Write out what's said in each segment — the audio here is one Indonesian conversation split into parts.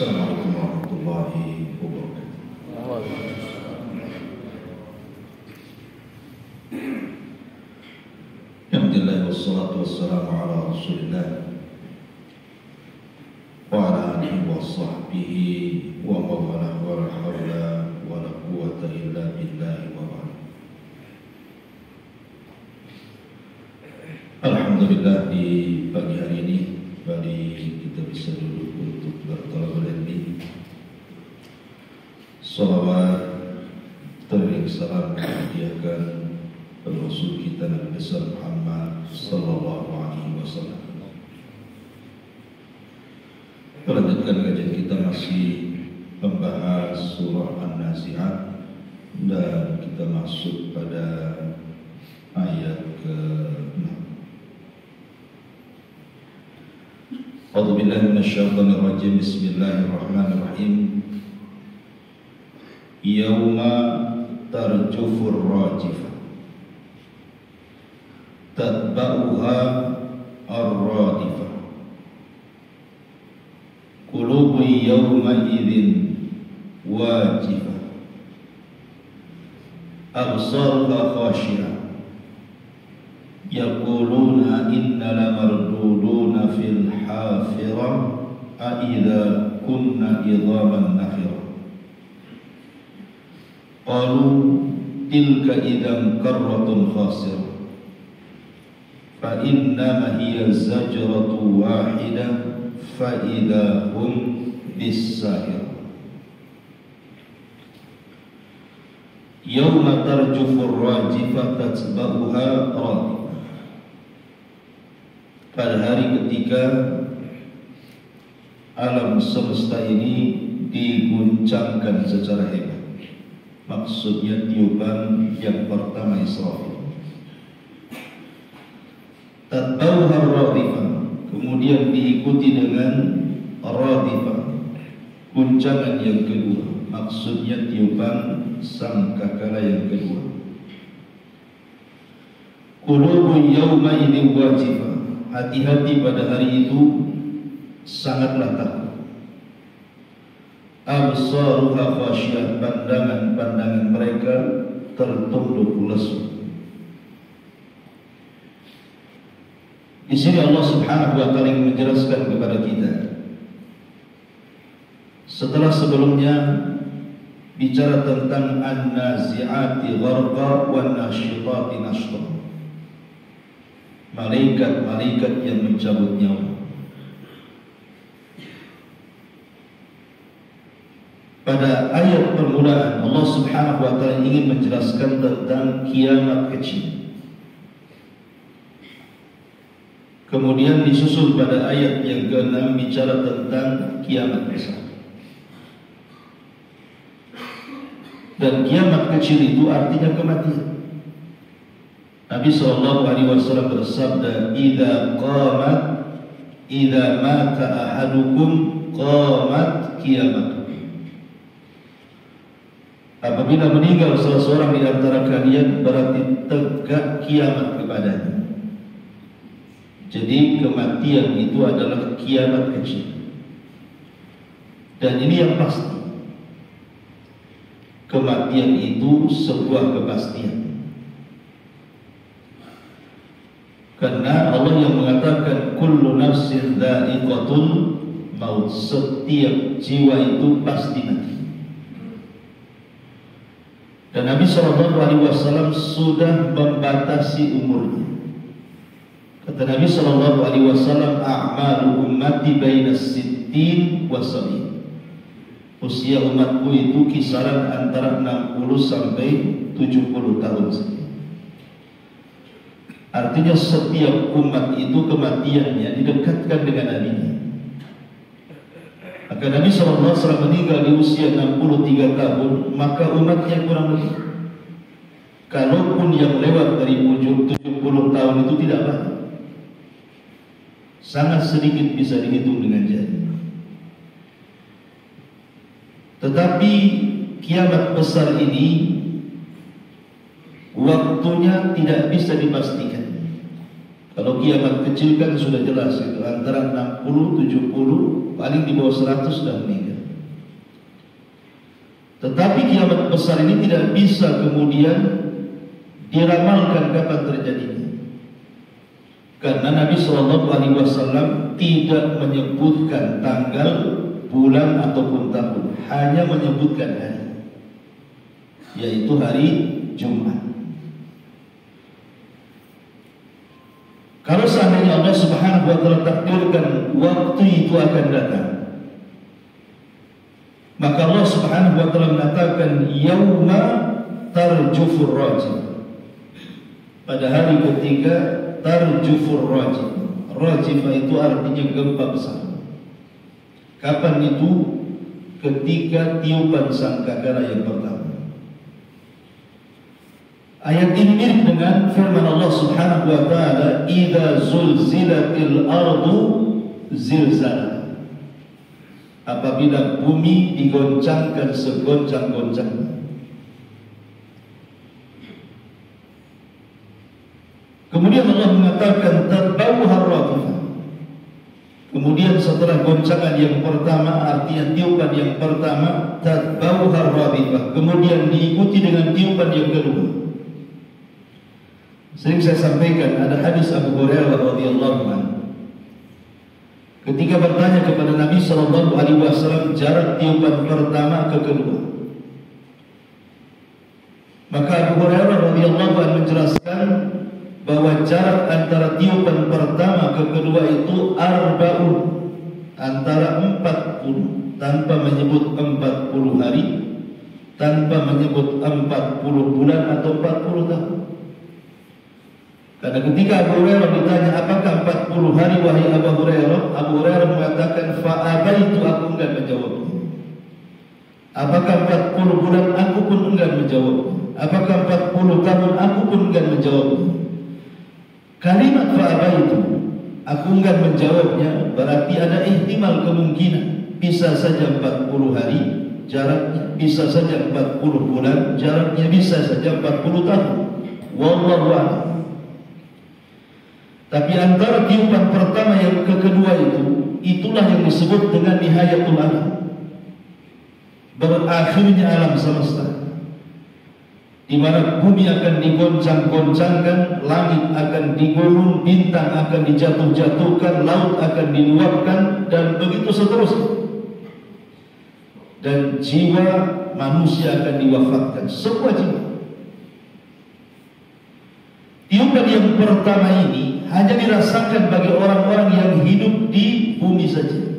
Assalamualaikum warahmatullahi wabarakatuh. Alhamdulillah wassalatu wassalamu ala Rasulillah wa ala alihi wa sahbihi wa mawalah wa la hawla wa la quwwata illa billahi wa ba'd. Alhamdulillah di pagi hari ini kita bisa duduk untuk bertolak ilmi. Salawat teriring salam dihadiahkan kepada Rasul kita Nabi besar Muhammad sallallahu alaihi wasallam. Melanjutkan kajian kita masih membahas surah An-Nazi'at dan kita masuk pada ayat ke-6. A'udzu billahi minasyaitonir rajim. Bismillahirrahmanirrahim. Yauma tarjufur rajifah tatba'uha ar-radifah qulubu yawma idzin wajifah absaruha khashi'ah yaquluna inna lamarduduna fil hafirah a idza kunna idhaman nakhirah qalu tilka idzan karratun khasirah fa innama hiya zajratu wahidah fa idza hum bis-sahir. Yauma tarjufur rajifah tatba'uha radifah. Pada hari ketika alam semesta ini diguncangkan secara hebat. Maksudnya tiupan yang pertama Israfil. Tatba'uha radifah, kemudian diikuti dengan radifah, guncangan yang kedua. Maksudnya tiupan sangkakala yang kedua. Qulubu yawma idzin wajifah, hati-hati pada hari itu sangatlah takut. Absaruha khasyah, pandangan-pandangan mereka tertunduk lesu. Di sini Allah Subhanahu wa taala ingin menjelaskan kepada kita, setelah sebelumnya bicara tentang an-nazi'ati gharqa wan nasyitati nashta, malaikat-malaikat yang mencabut nyawa. Pada ayat permulaan Allah Subhanahu wa taala ingin menjelaskan tentang kiamat kecil. Kemudian disusul pada ayat yang ke-6 bicara tentang kiamat besar. Dan kiamat kecil itu artinya kematian. Nabi SAW bersabda, idza mata ahadukum qamat kiamat. Apabila meninggal salah seorang di antara kalian, berarti tegak kiamat kepadanya. Jadi kematian itu adalah kiamat kecil. Dan ini yang pasti, kematian itu sebuah kepastian. Karena Allah yang mengatakan kullu nafsin dha'iqatul maut, setiap jiwa itu pasti mati. Dan Nabi SAW sudah membatasi umurnya. Kata Nabi SAW, a'malu ummati baina sittin wa sab'in. Usia umatku itu kisaran antara 60 sampai 70 tahun saja. Artinya setiap umat itu kematiannya didekatkan dengan nabinya. Maka Nabi SAW meninggal di usia 63 tahun, maka umatnya kurang lebih, kalaupun yang lewat dari ujung 70 tahun itu tidak banyak, sangat sedikit bisa dihitung dengan jari. Tetapi kiamat besar ini waktunya tidak bisa dipastikan. Kalau kiamat kecil kan sudah jelas itu antara 60, 70, paling di bawah 100 sudah meninggal. Tetapi kiamat besar ini tidak bisa kemudian diramalkan kapan terjadinya. Karena Nabi SAW tidak menyebutkan tanggal, bulan ataupun tahun, hanya menyebutkan hari, yaitu hari Jumat. Kalau seandainya Allah Subhanahu wa taala takdirkan waktu itu akan datang, maka Allah Subhanahu wa taala mengatakan yauma tarjufur rajim. Pada hari ketika tarjufur rajim. Rajifah itu artinya gempa besar. Kapan itu? Ketika tiupan sangkakala yang pertama. Ayat ini mirip dengan firman Allah Subhanahu wa taala, "Idza zulzilatil ardu zilzalaha." Apabila bumi digoncangkan segoncang-goncangnya. Kemudian Allah mengatakan tatba'uha radifah. Kemudian setelah goncangan yang pertama, artinya tiupan yang pertama, tatba'uha radifah. Kemudian diikuti dengan tiupan yang kedua. Sering saya sampaikan ada hadis Abu Hurairah radhiyallahu anhu. Ketika bertanya kepada Nabi SAW jarak tiupan pertama ke kedua, maka Abu Hurairah radhiyallahu anhu menjelaskan bahwa jarak antara tiupan pertama ke kedua itu arba'un, antara 40, tanpa menyebut 40 hari, tanpa menyebut 40 bulan atau 40 tahun. Karena ketika Abu Hurairah ditanya apakah 40 hari wahai Abu Hurairah, Abu Hurairah mengatakan fa'abaitu, aku enggan menjawabnya. Apakah 40 bulan, aku pun enggan menjawabnya. Apakah 40 tahun, aku pun enggan menjawabnya. Kalimat fa'abaitu, aku enggan menjawabnya, berarti ada ihtimal, kemungkinan. Bisa saja 40 hari jaraknya, bisa saja 40 bulan jaraknya, bisa saja 40 tahun. Wallahu a'lam. Tapi antara tiupan pertama yang kedua itu, itulah yang disebut dengan nihayatul alam, berakhirnya alam semesta, di mana bumi akan digoncang-goncangkan, langit akan digulung, bintang akan dijatuh-jatuhkan, laut akan diluapkan, dan begitu seterusnya. Dan jiwa manusia akan diwafatkan, semua jiwa. Tiupan yang pertama ini hanya dirasakan bagi orang-orang yang hidup di bumi saja.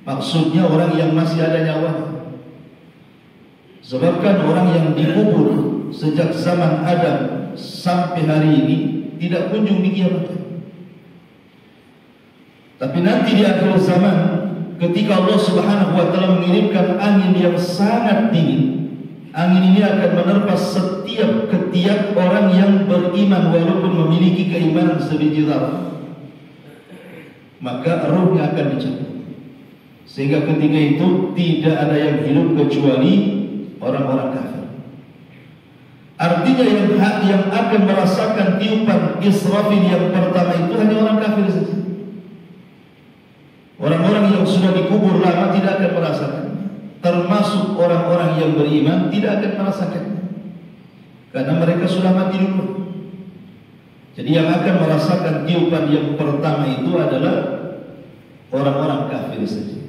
Maksudnya orang yang masih ada nyawanya. Sebabkan orang yang dikubur sejak zaman Adam sampai hari ini tidak kunjung dikiamatkan. Tapi nanti di akhir zaman, ketika Allah Subhanahu wa taala mengirimkan angin yang sangat dingin, angin ini akan menerpa setiap ketiak orang yang beriman walaupun memiliki keimanan sebiji zarah. Maka ruhnya akan dicabut. Sehingga ketika itu tidak ada yang hidup kecuali orang-orang kafir. Artinya yang akan merasakan tiupan Israfil yang pertama itu hanya orang kafir saja. Orang-orang yang sudah dikubur lama tidak akan merasakan. Termasuk orang-orang yang beriman tidak akan merasakannya, karena mereka sudah mati dulu. Jadi yang akan merasakan tiupan yang pertama itu adalah orang-orang kafir saja.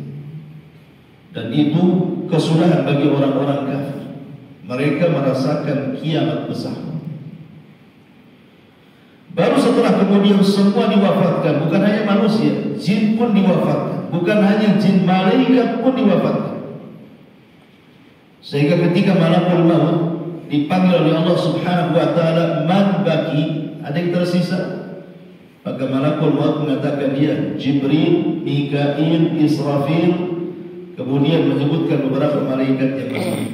Dan itu kesudahan bagi orang-orang kafir. Mereka merasakan kiamat besar. Baru setelah kemudian semua diwafatkan, bukan hanya manusia, jin pun diwafatkan. Bukan hanya jin, malaikat pun diwafatkan. Sehingga ketika malakul maut dipanggil oleh Allah Subhanahu wa taala, man baki, ada yang tersisa? Maka malakul maut mengatakan dia Jibril, Mikail, Israfil, kemudian menyebutkan beberapa malaikat yang lain.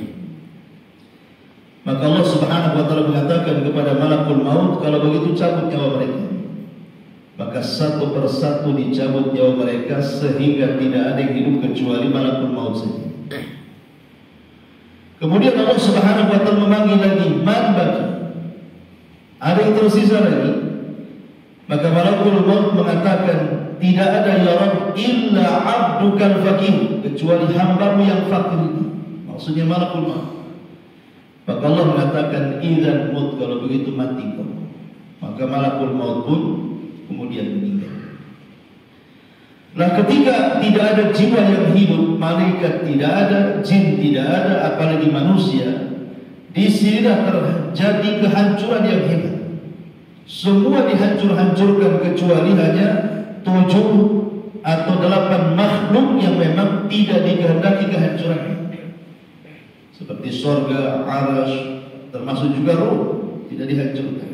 Maka Allah Subhanahu wa taala mengatakan kepada malakul maut, kalau begitu cabut nyawa mereka. Maka satu persatu dicabut nyawa mereka sehingga tidak ada yang hidup kecuali malakul maut saja. Kemudian Allah Subhanahu wa taala memanggil lagi, man baki, ada yang tersisa lagi? Maka malakul maut mengatakan, tidak ada ya Rabb illa abdukal fakir, kecuali hambamu yang fakir. Maksudnya malakul maut. Maka Allah mengatakan, idzan mut, kalau begitu mati kau. Maka malakul maut pun kemudian meninggal. Nah, ketika tidak ada jiwa yang hidup, malaikat tidak ada, jin tidak ada, apalagi manusia, di sinilah terjadi kehancuran yang hebat. Semua dihancur-hancurkan kecuali hanya 7 atau 8 makhluk yang memang tidak dikehendaki kehancuran. Seperti surga, arasy, termasuk juga ruh, tidak dihancurkan.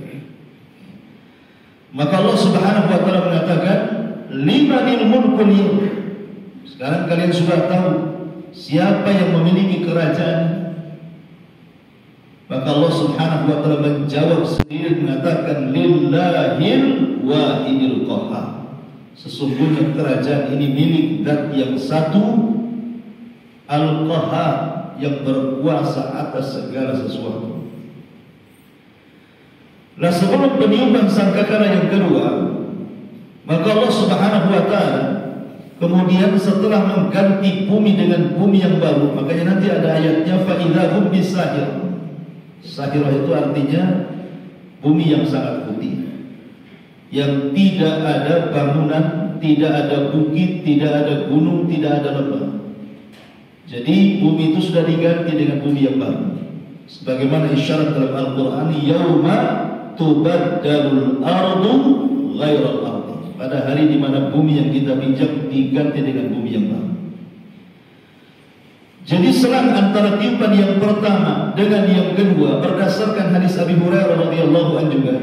Maka Allah Subhanahu wa taala mengatakan, limanil mulkul yawm. Sekarang kalian sudah tahu siapa yang memiliki kerajaan. Maka Allah Subhanahu wa taala menjawab sendiri mengatakan, lillahil wahidil qahhar. Sesungguhnya kerajaan ini milik Zat yang satu, Al-Qahhar, yang berkuasa atas segala sesuatu. Nah, sebelum peniupan sangkakala yang kedua, maka Allah Subhanahu wa taala kemudian setelah mengganti bumi dengan bumi yang baru, makanya nanti ada ayatnya fa idzahum bisahir. Sahirah itu artinya bumi yang sangat putih, yang tidak ada bangunan, tidak ada bukit, tidak ada gunung, tidak ada lembah. Jadi bumi itu sudah diganti dengan bumi yang baru. Sebagaimana isyarat dalam Al-Qur'an, yauma tubaddalul ardu ghairal ardi. Pada hari di mana bumi yang kita pijak diganti dengan bumi yang baru. Jadi selang antara tiupan yang pertama dengan yang kedua, berdasarkan hadis Abi Hurairah radhiyallahu anhu juga,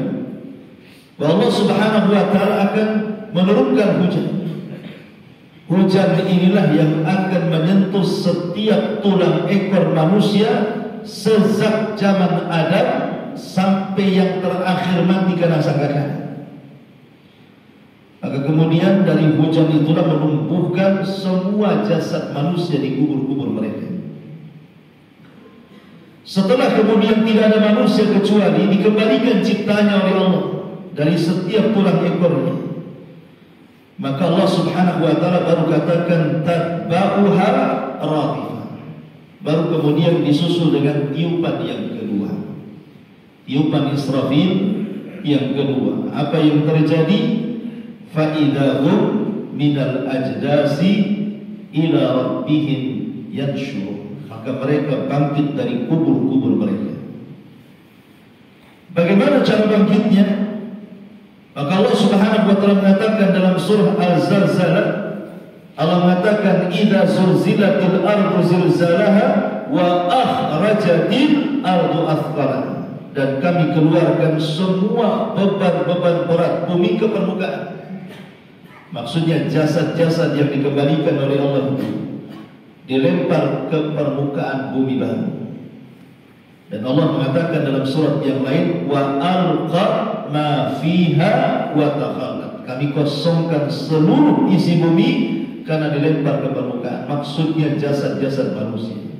bahwa Allah Subhanahu wa taala akan menurunkan hujan. Hujan inilah yang akan menyentuh setiap tulang ekor manusia sejak zaman Adam sampai yang terakhir mati karena sangkakala. Maka kemudian dari hujan itulah menumbuhkan semua jasad manusia di kubur-kubur mereka. Setelah kemudian tidak ada manusia kecuali dikembalikan ciptanya oleh Allah dari setiap tulang ekornya. Maka Allah Subhanahu wa taala baru katakan tatba'uha radifah. Baru kemudian disusul dengan tiupan yang kedua. Tiupan Israfil yang kedua. Apa yang terjadi? Fa'idahum minal ajdasi ila rabbihim yanshurun. Maka mereka bangkit dari kubur-kubur mereka. Bagaimana cara bangkitnya? Maka Allah Subhanahu wa taala mengatakan dalam surah Al-Zalzalah, Allah mengatakan idza zulzilatil ardu zilzalaha wa akhrajatil ardu athqalaha. Dan kami keluarkan semua beban-beban berat bumi ke permukaan. Maksudnya jasad-jasad yang dikembalikan oleh Allah itu dilempar ke permukaan bumi baru. Dan Allah mengatakan dalam surat yang lain, wa alqa ma fiha wa takhallat. Kami kosongkan seluruh isi bumi karena dilempar ke permukaan. Maksudnya jasad-jasad manusia.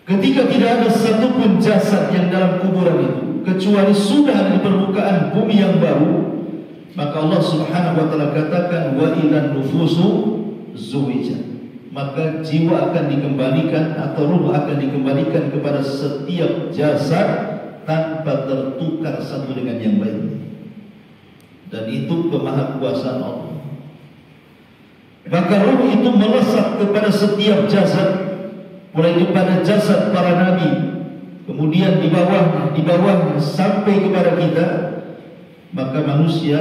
Ketika tidak ada satupun jasad yang dalam kuburan itu, kecuali sudah ada di permukaan bumi yang baru, maka Allah Subhanahu wa taala katakan wa idzan nufusu zuwijat. Maka jiwa akan dikembalikan atau ruh akan dikembalikan kepada setiap jasad tanpa tertukar satu dengan yang lain. Dan itu kemahakuasaan Allah. Maka ruh itu melesat kepada setiap jasad, mulai daripada jasad para nabi, kemudian di bawahnya sampai kepada kita. Maka manusia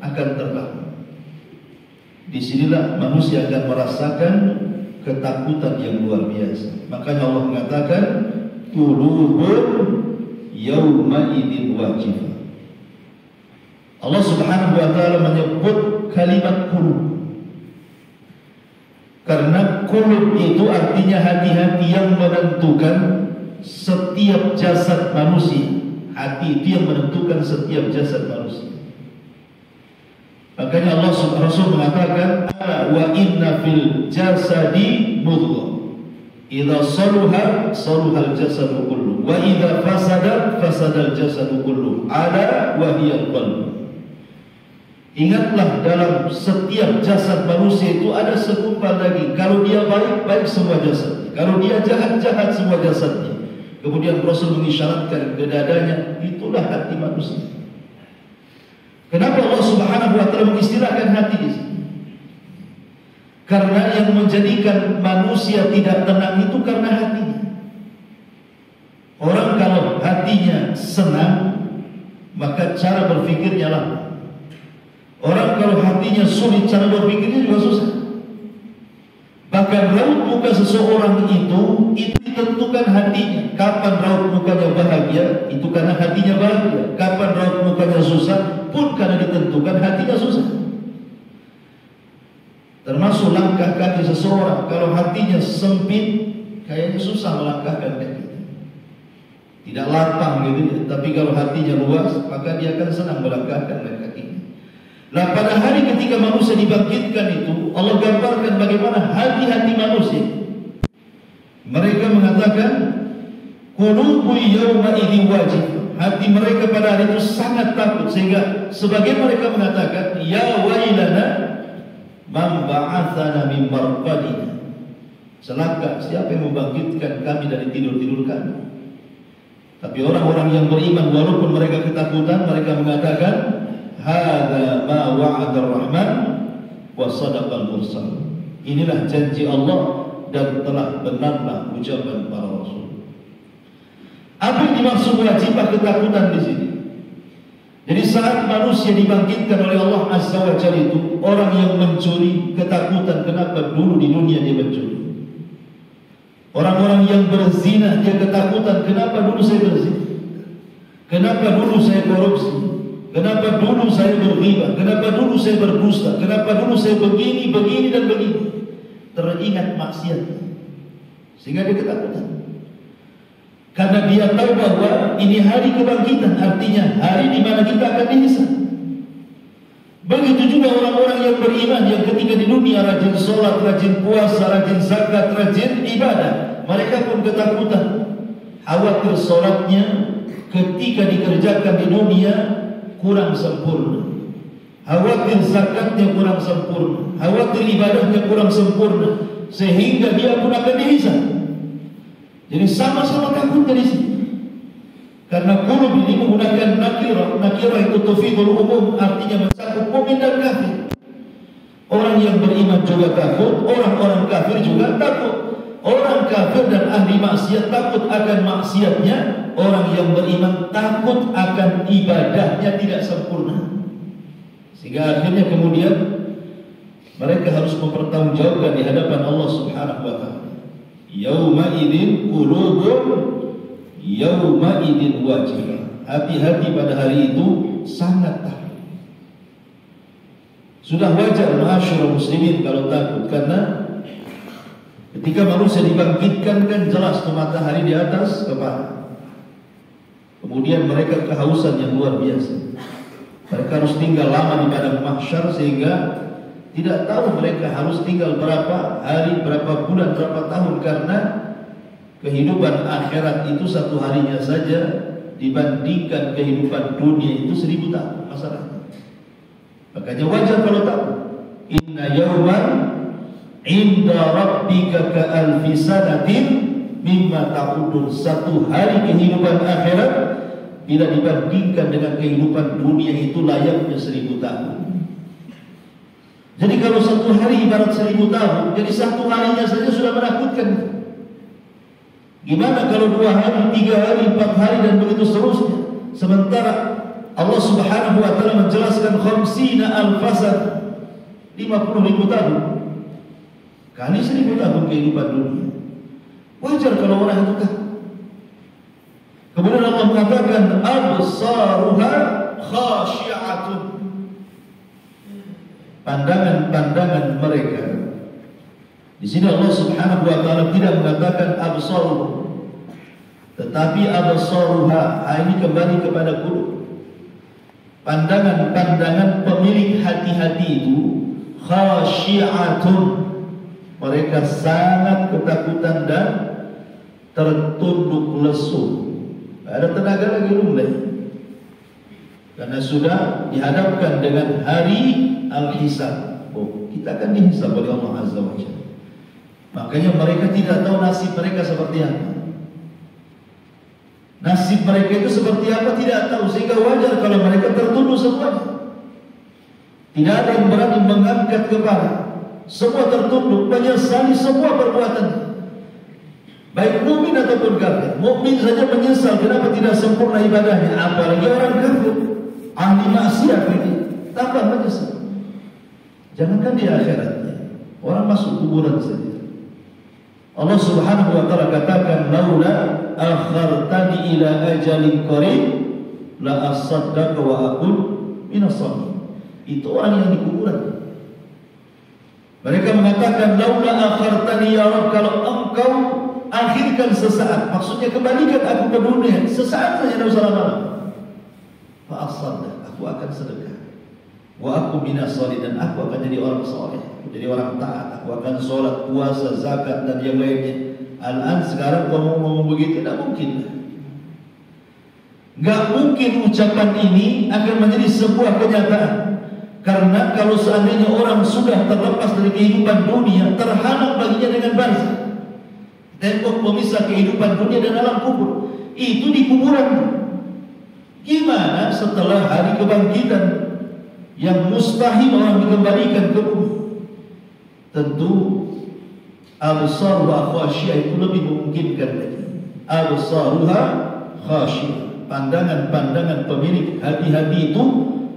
akan terbang. Disinilah manusia akan merasakan ketakutan yang luar biasa. Makanya Allah mengatakan qulubun yawma idzin wajifah. Allah Subhanahu wa taala menyebut kalimat qulub karena qulub itu artinya hati-hati yang menentukan setiap jasad manusia. Hati itu yang menentukan setiap jasad manusia. Makanya Allah Rasul mengatakan wa inna fil jasadi mudghah idza saluha saluhal jasadu kullu wa idza fasadat fasadal jasadu kullu ala wa hiya qalb. Ingatlah, dalam setiap jasad manusia itu ada segumpal daging. Kalau dia baik, baik semua jasadnya. Kalau dia jahat, jahat semua jasadnya. Kemudian Rasul mengisyaratkan ke dadanya, itulah hati manusia. Kenapa Allah Subhanahu wa taala mengistilahkan hati di sini? Karena yang menjadikan manusia tidak tenang itu karena hatinya. Orang kalau hatinya senang, maka cara berpikirnya lambat. Orang kalau hatinya sulit, cara berpikirnya juga susah. Bahkan raut muka seseorang itu ditentukan hatinya. Kapan raut mukanya bahagia, itu karena hatinya bahagia. Kapan raut mukanya susah, pun karena ditentukan hatinya susah. Termasuk langkah kaki seseorang, kalau hatinya sempit, kayaknya susah melangkahkan kaki. Tidak lapang gitu ya. Tapi kalau hatinya luas, maka dia akan senang melangkahkan kakinya. Nah, pada hari ketika manusia dibangkitkan itu, Allah gambarkan bagaimana hati-hati manusia. Mereka mengatakan, qulubu yawma idzin wajib. Hati mereka pada hari itu sangat takut, sehingga sebagian mereka mengatakan, ya wailana man ba'atsana min marqadina. Celaka siapa yang membangkitkan kami dari tidur-tidur kami. Tapi orang-orang yang beriman, walaupun mereka ketakutan, mereka mengatakan, hadza ma wa'ada ar-rahman wa sadaqal mursal. Inilah janji Allah dan telah benarlah ucapan para rasul. Apa yang dimaksud wajibah ketakutan di sini? Jadi saat manusia dibangkitkan oleh Allah Azza wa Jalla itu, orang yang mencuri ketakutan, kenapa dulu di dunia dia mencuri. Orang-orang yang berzina dia ketakutan, kenapa dulu saya berzina? Kenapa dulu saya korupsi? Kenapa dulu saya berghibah? Kenapa dulu saya berdusta? Kenapa dulu saya begini, begini dan begini? Teringat maksiat, sehingga dia ketakutan. Karena dia tahu bahwa ini hari kebangkitan, artinya hari di mana kita akan dihisab. Begitu juga orang-orang yang beriman, yang ketika di dunia rajin sholat, rajin puasa, rajin zakat, rajin ibadah, mereka pun ketakutan. Khawatir sholatnya ketika dikerjakan di dunia kurang sempurna, khawatir zakatnya kurang sempurna, khawatir ibadahnya kurang sempurna, sehingga dia pun akan dihisab. Jadi sama-sama takut dari sini. Karena qulub ini menggunakan nakirah itu tufidul umum, artinya mencakup mukmin dan kafir. Orang yang beriman juga takut, orang-orang kafir juga takut. Orang kafir dan ahli maksiat takut akan maksiatnya, orang yang beriman takut akan ibadahnya tidak sempurna. Sehingga akhirnya kemudian mereka harus mempertanggungjawabkan di hadapan Allah Subhanahu wa taala. Yauma idzin qulubun yauma idzin wajibah. Hati-hati pada hari itu sangat takut. Sudah wajar ma'asyiral muslimin kalau takut, karena ketika manusia dibangkitkan kan jelas tuh matahari di atas kepala. Kemudian mereka kehausan yang luar biasa. Mereka harus tinggal lama di padang mahsyar, sehingga tidak tahu mereka harus tinggal berapa hari, berapa bulan, berapa tahun. Karena kehidupan akhirat itu satu harinya saja dibandingkan kehidupan dunia itu 1000 tahun masalahnya. Makanya wajar kalau tahu. Inna yawman inda rabbika ka'alfi sanatin mimma ta'udun. Satu hari kehidupan akhirat bila dibandingkan dengan kehidupan dunia itu layaknya 1000 tahun. Jadi kalau satu hari ibarat 1000 tahun, jadi satu harinya saja sudah menakutkan. Gimana kalau 2 hari, 3 hari, 4 hari dan begitu seterusnya. Sementara Allah Subhanahu wa taala menjelaskan 50 alfasan, 50.000 tahun. Kali 1000 tahun kehidupan dunia. Wajar kalau orang itu takut. Kemudian Allah mengatakan absaruha khashi'atun. Pandangan-pandangan mereka. Di sini Allah Subhanahu wa taala tidak mengatakan absaruh, tetapi absaruha, ini kembali kepada qulub. Pandangan-pandangan pemilik hati-hati itu khashi'atun. Mereka sangat ketakutan dan tertunduk lesu. Tidak ada tenaga lagi mulai. Karena sudah dihadapkan dengan hari al-hisab. Oh, kita akan dihisab oleh Allah Azza wa Jalla. Makanya mereka tidak tahu nasib mereka seperti apa. Nasib mereka itu seperti apa tidak tahu, sehingga wajar kalau mereka tertuduh semuanya. Tidak ada yang berani mengangkat kepala. Semua tertunduk, menyesali semua perbuatan. Baik mukmin ataupun kafir. Mukmin saja menyesal kenapa tidak sempurna ibadahnya, apalagi orang kafir, ahli maksiat ini, tambah menyesal. Jangankan di akhiratnya, orang masuk kuburan saja. Allah Subhanahu wa taala katakan, laula akhartani ila ajalin qarib la asaddaq wa aqul minas shalihin. Itu orang yang di kuburan. Mereka mengatakan, laula akhartani ya Rabb, kalau engkau akhirkan sesaat, maksudnya kembalikan aku ke dunia sesaat saja, tidak usah lama. Fa asaddaq, aku akan sedekah. Wa aku minas shalihin, dan aku akan jadi orang saleh, jadi orang taat, aku akan sholat, puasa, zakat dan yang lainnya. Al-an sekarang kamu ngomong begitu tidak mungkin. Enggak mungkin ucapan ini akan menjadi sebuah kenyataan. Karena kalau seandainya orang sudah terlepas dari kehidupan dunia, terhalang baginya dengan barzakh, tembok pemisah kehidupan dunia dan alam kubur, itu di kuburan. Gimana setelah hari kebangkitan yang mustahil orang dikembalikan ke bumi? Tentu absaruha khasyiyah itu lebih memungkinkan lagi. Absaruha khasyiyah, pandangan-pandangan pemilik hati-hati itu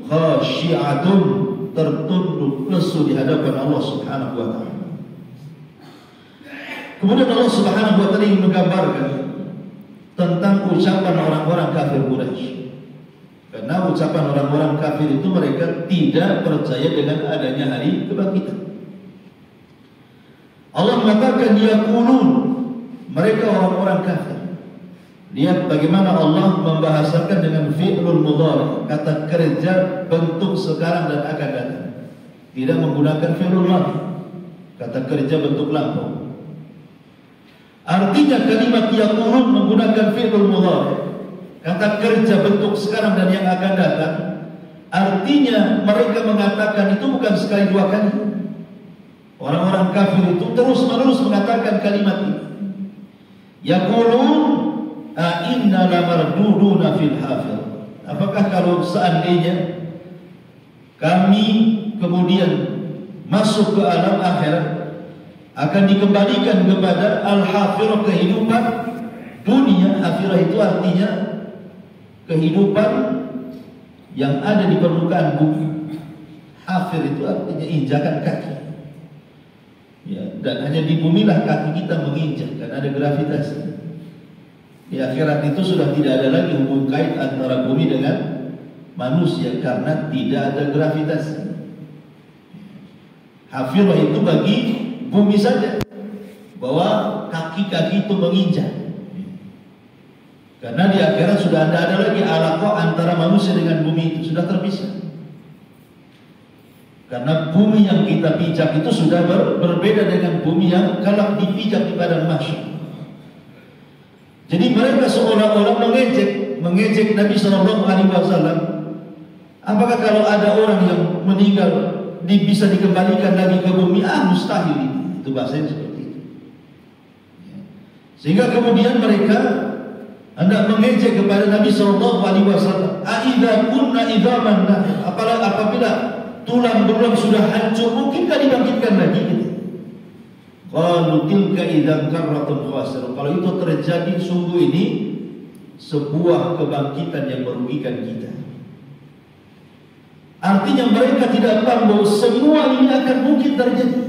khasyiatun, tertunduk lesu di hadapan Allah Subhanahu wa taala. Kemudian Allah Subhanahu wa taala ingin menggambarkan tentang ucapan orang-orang kafir Quraisy. Karena ucapan orang-orang kafir itu mereka tidak percaya dengan adanya hari kebangkitan. Allah mengatakan yaqulun, mereka orang-orang kafir. Lihat bagaimana Allah membahasakan dengan fi'lul mudhari, kata kerja bentuk sekarang dan akan datang. Tidak menggunakan fi'lul madhi, kata kerja bentuk lampau. Artinya kalimat yaqulun menggunakan fi'lul mudhari, kata kerja bentuk sekarang dan yang akan datang. Artinya mereka mengatakan itu bukan sekali dua kali. Orang-orang kafir itu terus-menerus mengatakan kalimat ini. Yaqulun inna lamarduduna fil hafir. Apakah kalau seandainya kami kemudian masuk ke alam akhirat akan dikembalikan kepada al-hafirah, kehidupan dunia. Hafirah itu artinya kehidupan yang ada di permukaan bumi. Hafir itu artinya injakan kaki. Ya, dan hanya di bumilah kaki kita menginjak karena ada gravitasi. Di akhirat itu sudah tidak ada lagi hubungan kait antara bumi dengan manusia karena tidak ada gravitasi. Hafirah itu bagi bumi saja, bahwa kaki-kaki itu menginjak. Karena di akhirat sudah tidak ada lagi alaqah antara manusia dengan bumi, itu sudah terpisah. Karena bumi yang kita pijak itu sudah berbeda dengan bumi yang kelak dipijak di padang mahsyar. Jadi mereka seolah-olah mengejek Nabi Sallallahu Alaihi Wasallam. Apakah kalau ada orang yang meninggal bisa dikembalikan lagi ke bumi? Mustahil itu bahasanya seperti itu. Sehingga kemudian mereka hendak mengejek kepada Nabi Sallallahu Alaihi Wasallam. Aidza kunna idzaman, apabila tulang belulang sudah hancur, mungkinkah dibangkitkan lagi? Qalu tilka idzan karratun khasirah. Kalau itu terjadi, sungguh ini sebuah kebangkitan yang merugikan kita. Artinya mereka tidak paham bahwa semua ini akan mungkin terjadi.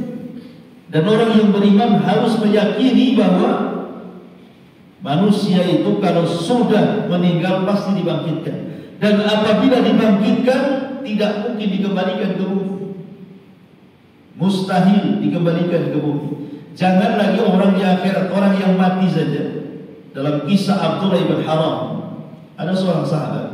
Dan orang yang beriman harus meyakini bahwa manusia itu kalau sudah meninggal pasti dibangkitkan. Dan apabila dibangkitkan tidak mungkin dikembalikan ke bumi. Mustahil dikembalikan ke bumi. Jangan lagi orang di akhirat, orang yang mati saja. Dalam kisah Abdullah ibn Haram, ada seorang sahabat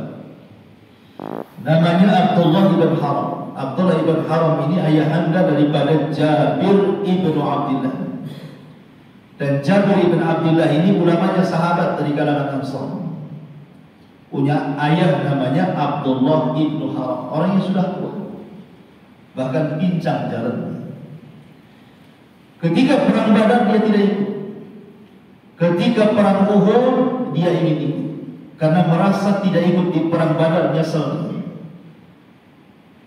namanya Abdullah ibn Haram. Abdullah ibn Haram ini ayahanda daripada Jabir ibn Abdullah. Dan Jabir ibn Abdullah ini ulamanya sahabat dari kalangan Ansar. punya ayah namanya Abdullah ibnu Haram, orang yang sudah tua, bahkan pincang jalannya. Ketika perang Badar dia tidak ikut. Ketika perang Uhud dia ingin ikut, karena merasa tidak ikut di perang Badar nyesel.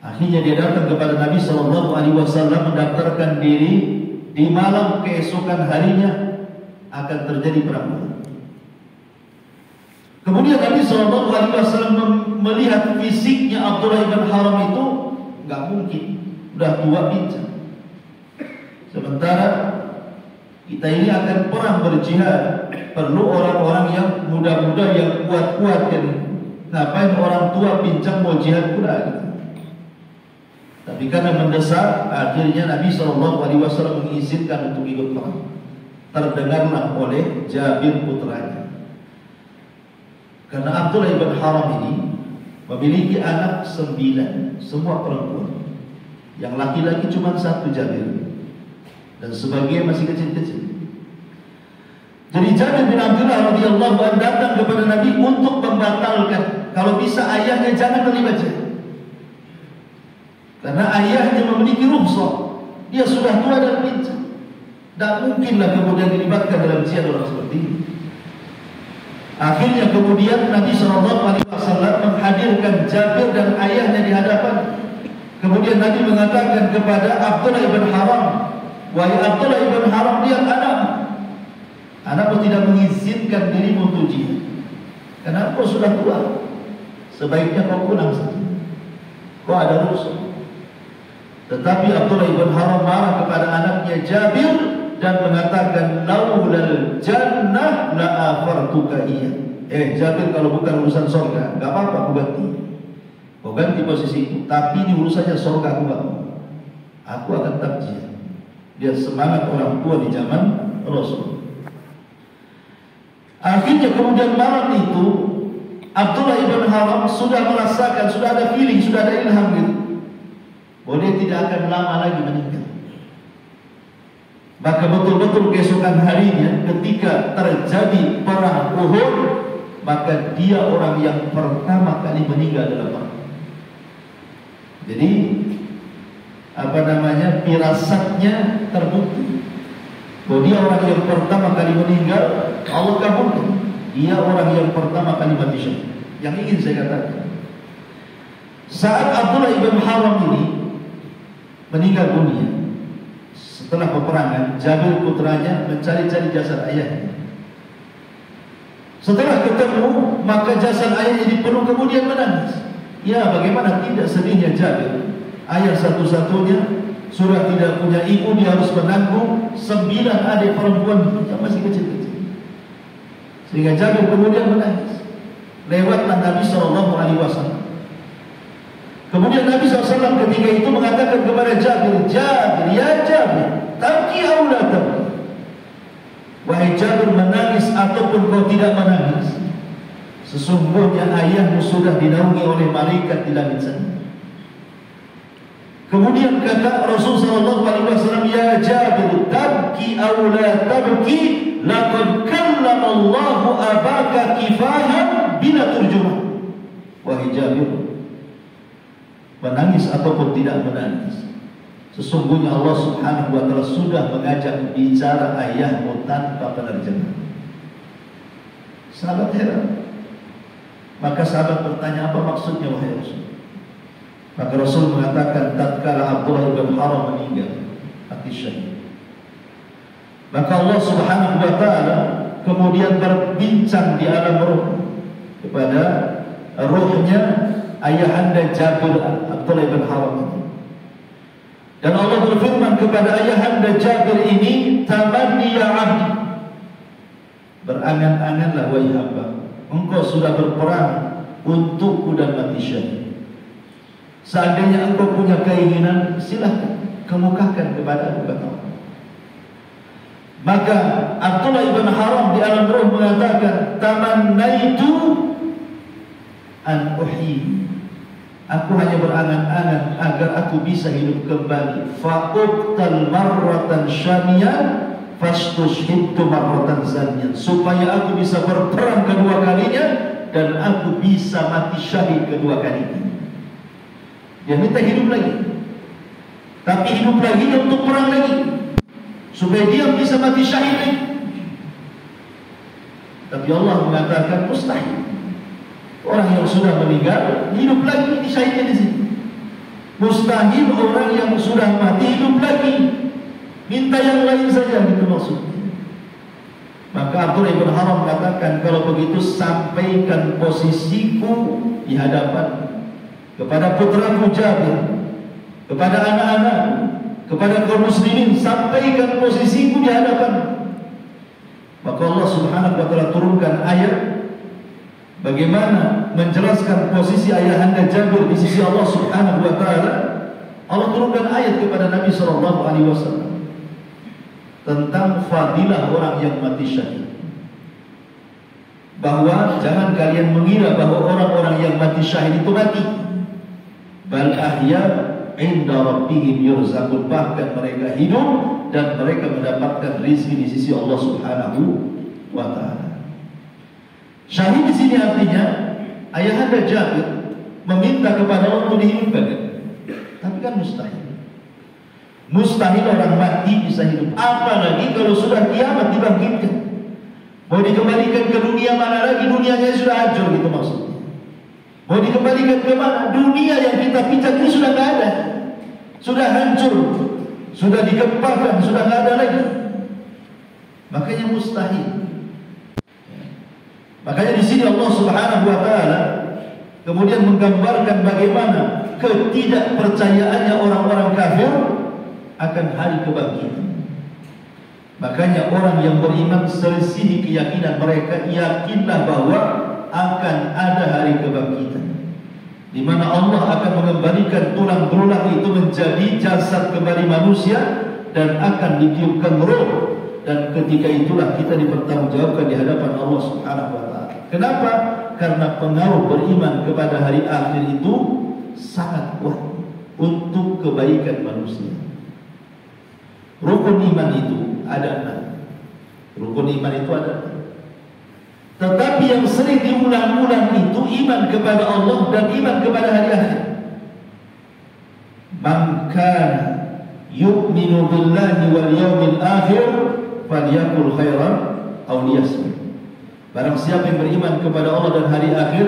Akhirnya dia datang kepada Nabi SAW mendaftarkan diri. Di malam keesokan harinya akan terjadi perang Badar. Kemudian Nabi SAW melihat fisiknya Abdullah ibn Haram itu nggak mungkin, udah tua pincang. Sementara kita ini akan perang berjihad, perlu orang-orang yang muda-muda yang kuat-kuat kan. Ngapain orang tua pincang mau jihad pula gitu. Tapi karena mendesak, akhirnya Nabi SAW mengizinkan untuk ikut perang. Terdengarlah oleh Jabir putranya. Karena Abdullah ibn Haram ini memiliki anak 9, semua perempuan. Yang laki-laki cuma 1, Jabir, dan sebagian masih kecil-kecil. Jadi Jabir bin Abdullah radhiyallahu anhu datang kepada Nabi untuk membatalkan, kalau bisa ayahnya jangan terlibat jihad. Karena ayahnya memiliki rukhsah, dia sudah tua dan pincang. Tak mungkinlah kemudian dilibatkan dalam jihad orang seperti ini. Akhirnya kemudian Nabi SAW menghadirkan Jabir dan ayahnya di hadapan. Kemudian Nabi mengatakan kepada Abdullah ibn Haram, wahai Abdullah ibn Haram, lihat anakmu tidak mengizinkan dirimu untuk jihad karena kau sudah tua. Sebaiknya kau pulang saja, kau ada rusuh. Tetapi Abdullah ibn Haram marah kepada anaknya Jabir dan mengatakan, laulal jannah la afartuka iya. Jabir, kalau bukan urusan surga, enggak apa-apa aku ganti. Kau ganti posisiku, tapi ini urusannya surga aku enggak mau. Aku akan tetap jihad. Dia semangat orang tua di zaman Rasul. Akhirnya kemudian malam itu Abdullah ibn Haram sudah merasakan, sudah ada feeling, sudah ada ilham gitu, bahwa dia tidak akan lama lagi meninggal. Maka betul-betul keesokan harinya ketika terjadi perang Uhud, maka dia orang yang pertama kali meninggal dalam perang. Jadi firasatnya terbukti bahwa dia orang yang pertama kali meninggal. Allah kabulkan, dia orang yang pertama kali mati syahid. Yang ingin saya katakan, saat Abdullah ibn Haram ini meninggal dunia setelah peperangan, Jabir putranya mencari-cari jasad ayahnya. Setelah ketemu, maka jasad ayahnya dipenuh, kemudian menangis. Ya, bagaimana tidak sedihnya Jabir, ayah satu-satunya, sudah tidak punya ibu, dia harus menanggung 9 adik perempuan yang masih kecil-kecil. Sehingga Jabir kemudian menangis. Lewatlah Nabi SAW. Kemudian Nabi SAW ketika itu mengatakan kepada Jabir, ya Jabir, tabki aw la tabki. Wahai Jabir, menangis ataupun kau tidak menangis, sesungguhnya ayahmu sudah dinaungi oleh malaikat di langit sana. Kemudian kata Rasulullah SAW, ya Jabir, tabki aw la tabki, laqad kallama Allahu abaka kifahan bila turjuman. Wahai Jabir, menangis ataupun tidak menangis, sesungguhnya Allah Subhanahu wa ta'ala sudah mengajak bicara ayahmu tanpa penerjemah. Sahabat heran. Maka sahabat bertanya, apa maksudnya wahai Rasul? Maka Rasul mengatakan, tatkala Abdullah ibn Haram meninggal mati syahid, maka Allah Subhanahu wa ta'ala kemudian berbincang di alam ruh kepada ruhnya ayahanda Jabir Abdullah ibn Haram ini. Dan Allah berfirman kepada ayahanda Jabir ini, tamanni ya abdi, berangan-anganlah wahai hamba, engkau sudah berperang untukku dan mati syahid. Seandainya engkau punya keinginan, silahkan kemukakan kepada aku, kata Allah. Maka Abdullah ibn Haram di alam ruh mengatakan, tamannaitu an uhyi, aku hanya berangan-angan agar aku bisa hidup kembali. Fa'uqtal marratan syamiyan fastushhidtu marratan zaniyan, supaya aku bisa berperang kedua kalinya dan aku bisa mati syahid kedua kali. Dia minta hidup lagi, tapi hidup lagi untuk perang lagi, supaya dia bisa mati syahid lagi. Tapi Allah mengatakan mustahil. Orang yang sudah meninggal hidup lagi, ini syahidnya di sini. Mustahil orang yang sudah mati hidup lagi. Minta yang lain saja, gitu maksudnya. Maka Abdullah ibn Haram mengatakan, kalau begitu sampaikan posisiku di hadapan kepada putraku Jabir, kepada anak-anak, kepada kaum muslimin, sampaikan posisiku di hadapan. Maka Allah Subhanahu wa taala turunkan ayat bagaimana menjelaskan posisi ayahanda Jabir di sisi Allah Subhanahu wa taala. Allah turunkan ayat kepada Nabi sallallahu alaihi wasallam tentang fadilah orang yang mati syahid. Bahwa jangan kalian mengira bahwa orang-orang yang mati syahid itu mati. Bal ahya inda rabbihim yurzaqun, bahkan mereka hidup dan mereka mendapatkan rezeki di sisi Allah Subhanahu wa taala. Syahid di sini artinya ayahanda Jabir meminta kepada Allah untuk dihidupkan. Tapi kan mustahil. Mustahil orang mati bisa hidup. Apalagi kalau sudah kiamat dibangkitkan. Mau dikembalikan ke dunia mana lagi? Dunianya sudah hancur, gitu maksudnya. Mau dikembalikan ke mana? Dunia yang kita pijak ini sudah tidak ada. Sudah hancur. Sudah digemparkan, sudah tidak ada lagi. Makanya mustahil. Makanya di sini Allah Subhanahu wa taala kemudian menggambarkan bagaimana ketidakpercayaannya orang-orang kafir akan hari kebangkitan. Makanya orang yang beriman selisih keyakinan mereka, yakinlah bahwa akan ada hari kebangkitan, di mana Allah akan mengembalikan tulang belulang itu menjadi jasad kembali manusia dan akan ditiupkan roh, dan ketika itulah kita dipertanggungjawabkan di hadapan Allah Subhanahu wa taala. Kenapa? Karena pengaruh beriman kepada hari akhir itu sangat kuat untuk kebaikan manusia. Rukun iman itu ada 6. Rukun iman itu ada 6. Tetapi yang sering diulang-ulang itu iman kepada Allah dan iman kepada hari akhir. Man kana yu'minu billahi wal yawmil akhir falyaqul khairan aw liyasmut. Barang siapa yang beriman kepada Allah dan hari akhir,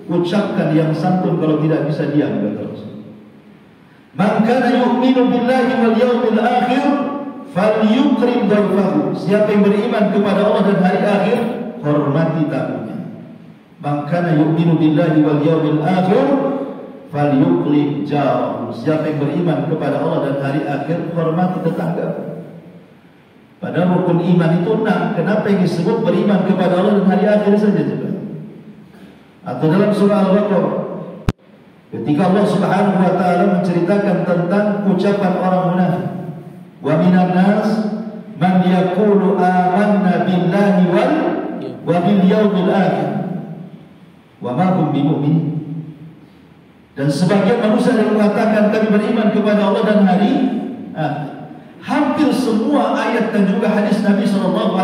ucapkan yang santun, kalau tidak bisa diam, kata Rasul. Man kana yu'minu billahi wal yawmil akhir falyukrim dhaifahu. Siapa yang beriman kepada Allah dan hari akhir, hormati tamunya. Man kana yu'minu billahi wal yawmil akhir falyukrim jarahu. Siapa yang beriman kepada Allah dan hari akhir, hormati tetangga. Padahal rukun iman itu 6. Kenapa yang disebut beriman kepada Allah dan hari akhir saja juga? Atau dalam surah Al-Baqarah, ketika Allah Subhanahu wa taala menceritakan tentang ucapan orang munafik, wa minan nas man yaqulu amanna billahi wa bil yaumil akhir wa ma hum bimu'minin. Dan sebagian manusia yang mengatakan kami beriman kepada Allah dan hari akhir. Hampir semua ayat dan juga hadis Nabi SAW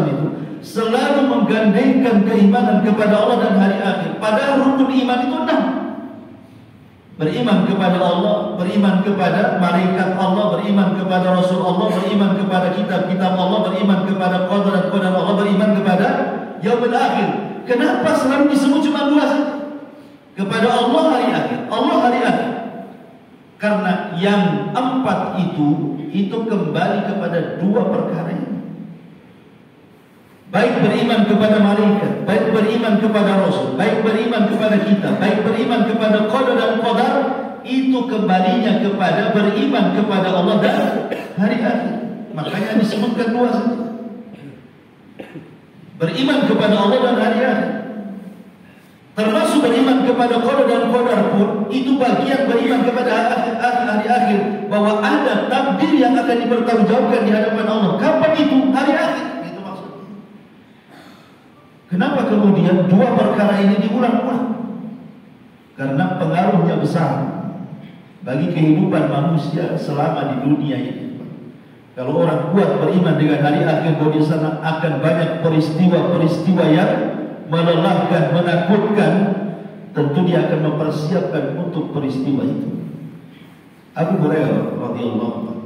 itu selalu menggandengkan keimanan kepada Allah dan hari akhir. Padahal rukun iman itu 6. Beriman kepada Allah, beriman kepada malaikat Allah, beriman kepada Rasul Allah, beriman kepada kitab-kitab Allah, beriman kepada qadar dan qadar Allah, beriman kepada yaumil akhir. Kenapa selalu disebut cuma 2 saja? Kepada Allah hari akhir, Allah hari akhir. Karena yang 4 itu kembali kepada 2 perkara ini. Baik beriman kepada malaikat, baik beriman kepada Rasul, baik beriman kepada kita, baik beriman kepada qadar dan qadar, itu kembalinya kepada beriman kepada Allah dan hari akhir. Makanya disebutkan 2 saja. Beriman kepada Allah dan hari akhir. Termasuk beriman kepada qadar dan qadar pun itu bagian beriman kepada hari akhir, bahwa ada takdir yang akan dipertanggungjawabkan di hadapan Allah. Kapan itu? Hari akhir. Itu maksudnya. Kenapa kemudian 2 perkara ini diulang-ulang? Karena pengaruhnya besar bagi kehidupan manusia selama di dunia ini. Kalau orang kuat beriman dengan hari akhir, bahwa di sana akan banyak peristiwa-peristiwa yang melelahkan, menakutkan, tentu dia akan mempersiapkan untuk peristiwa itu. Abu Hurairah radhiyallahu anhu.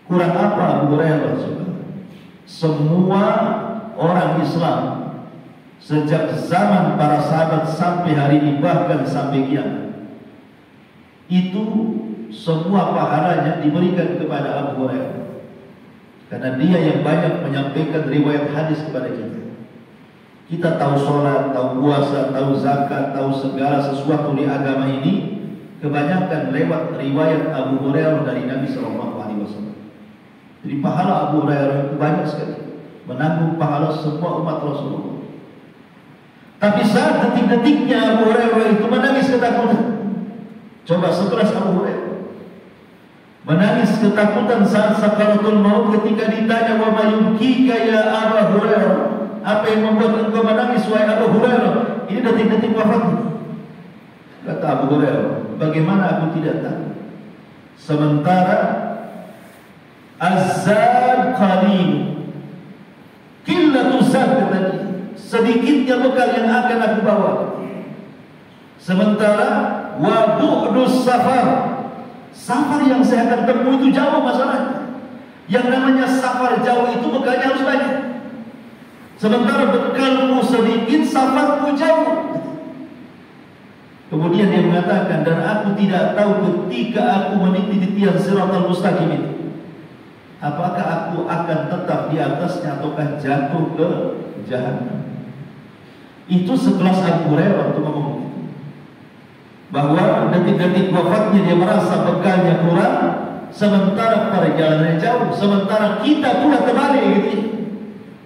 Kurang apa Abu Hurairah? Semua orang Islam sejak zaman para sahabat sampai hari ini, bahkan sampai kiamat, itu semua pahalanya diberikan kepada Abu Hurairah, karena dia yang banyak menyampaikan riwayat hadis kepada kita. Kita tahu sholat, tahu puasa, tahu zakat, tahu segala sesuatu di agama ini kebanyakan lewat riwayat Abu Hurairah dari Nabi SAW. Jadi pahala Abu Hurairah itu banyak sekali, menanggung pahala semua umat Rasulullah. Tapi saat detik-detiknya Abu Hurairah itu menangis ketakutan. Coba sekelas Abu Hurairah menangis ketakutan saat sakaratul maut ketika ditanya, wa ma yubkika ya Abu Hurairah, apa yang membuat engkau menangis wahai Abu Hurairah? Ini detik-detik wafatnya. Kata Abu Hurairah, bagaimana aku tidak tahu, sementara azab qalil, qillatu zad, sedikitnya bekal yang akan aku bawa. Sementara wa bu'dus safar, safar yang saya akan tempuh itu jauh masalahnya. Yang namanya safar jauh itu bekalnya harus banyak. Sementara bekalmu sedikit, safarku jauh. Kemudian dia mengatakan, dan aku tidak tahu ketika aku meniti titian siratal mustaqim itu, apakah aku akan tetap di atasnya ataukah jatuh ke jahannam. Itu sekelas Abu Hurairah untuk ngomong itu, bahwa detik-detik wafatnya dia merasa bekalnya kurang, sementara perjalanannya jauh. Sementara kita pula terbalik gitu,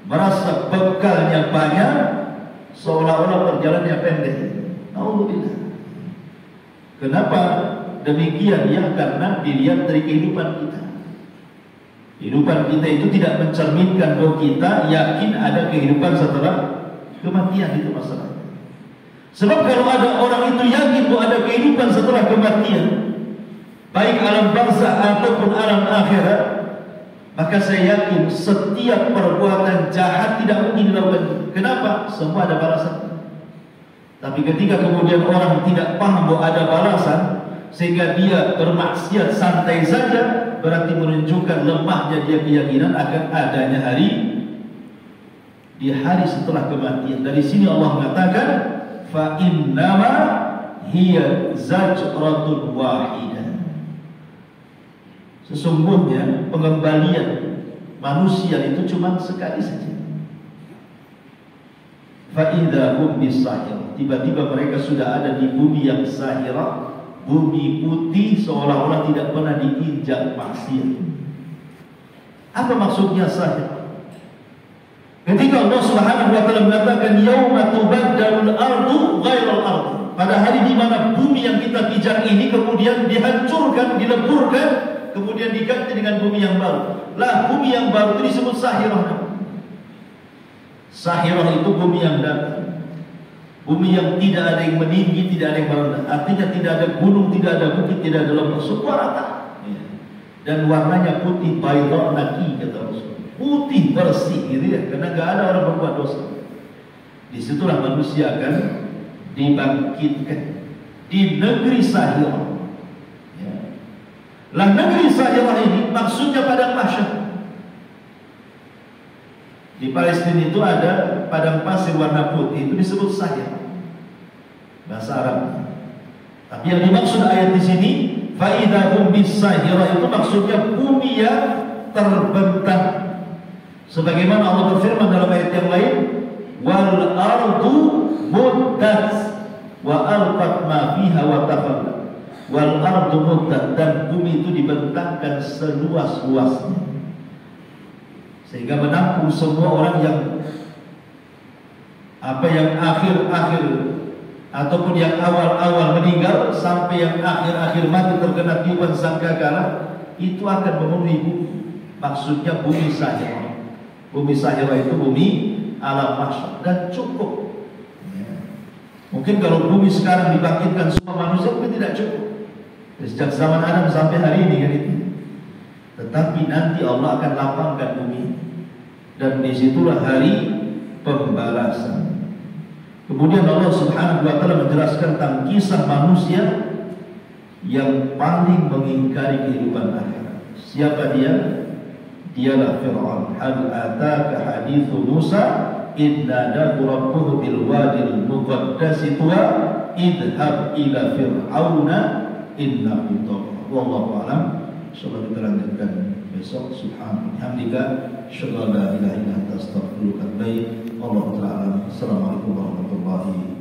merasa bekalnya banyak, seolah-olah perjalanannya pendek. Alhamdulillah. Kenapa demikian? Ya karena dilihat dari kehidupan kita. Kehidupan kita itu tidak mencerminkan bahwa kita yakin ada kehidupan setelah kematian. Itu masalahnya. Sebab kalau ada orang itu yakin bahwa ada kehidupan setelah kematian, baik alam barzakh ataupun alam akhirat, maka saya yakin setiap perbuatan jahat tidak mungkin dilakukan. Kenapa? Semua ada balasan. Tapi ketika kemudian orang tidak paham bahwa ada balasan, sehingga dia bermaksiat santai saja, berarti menunjukkan lemahnya dia keyakinan akan adanya di hari setelah kematian. Dari sini Allah mengatakan, fa innama hiya zajratun wahidah. Sesungguhnya pengembalian manusia itu cuma sekali saja. Fa idza hum bisahir, tiba-tiba mereka sudah ada di bumi yang sahirah, bumi putih seolah-olah tidak pernah diinjak maksiat. Apa maksudnya sahir? Ketika Allah Subhanahu wa taala mengatakan yauma tubaddalul ardu ghairal ardu, pada hari di mana bumi yang kita pijak ini kemudian dihancurkan, dileburkan, kemudian diganti dengan bumi yang baru. Lah bumi yang baru itu disebut sahirah. Sahirah itu bumi yang datar, bumi yang tidak ada yang meninggi, tidak ada yang merendah. Artinya tidak ada gunung, tidak ada bukit, tidak ada lembah, semua rata. Dan warnanya putih, baydha naqi, kata Rasul. Putih bersih gitu ya, karena gak ada orang berbuat dosa. Disitulah manusia akan dibangkitkan di negeri sahirah. Lah negeri sahirah ini maksudnya padang mahsyar. Di Palestina itu ada padang pasir warna putih, itu disebut sahir, bahasa Arab. Tapi yang dimaksud ayat di sini, fa idza hum bis-sahirah, itu maksudnya bumi yang terbentang. Sebagaimana Allah berfirman dalam ayat yang lain, wal ardu muddat wa alqat ma fiha wa tafalla. Wal ardu muddat, dan bumi itu dibentangkan seluas-luasnya, sehingga menampung semua orang yang akhir-akhir ataupun yang awal-awal meninggal sampai yang akhir-akhir mati terkena tiupan sangkakala, itu akan memenuhi bumi. Maksudnya bumi sahirah. Bumi sahirah itu bumi alam mahsyar, dan cukup. Mungkin kalau bumi sekarang dibangkitkan semua manusia mungkin tidak cukup. Sejak zaman Adam sampai hari ini kan itu. Tetapi nanti Allah akan lapangkan bumi, dan disitulah hari pembalasan. Kemudian Allah Subhanahu wa taala menjelaskan tentang kisah manusia yang paling mengingkari kehidupan akhirat. Siapa dia? Dialah Fir'aun. Hal ataka hadithu Musa idh nadahu rabbuhu bil wadil muqaddasi tuwa idhab ila fir'auna innahu tagha. Wallahu a'lam. Insyaallah kita lanjutkan besok. Subhanallah hamdika asyhadu an la ilaha illa anta astaghfiruka wa atubu ilaik. Wallahu ta'ala. Assalamualaikum warahmatullahi wabarakatuh.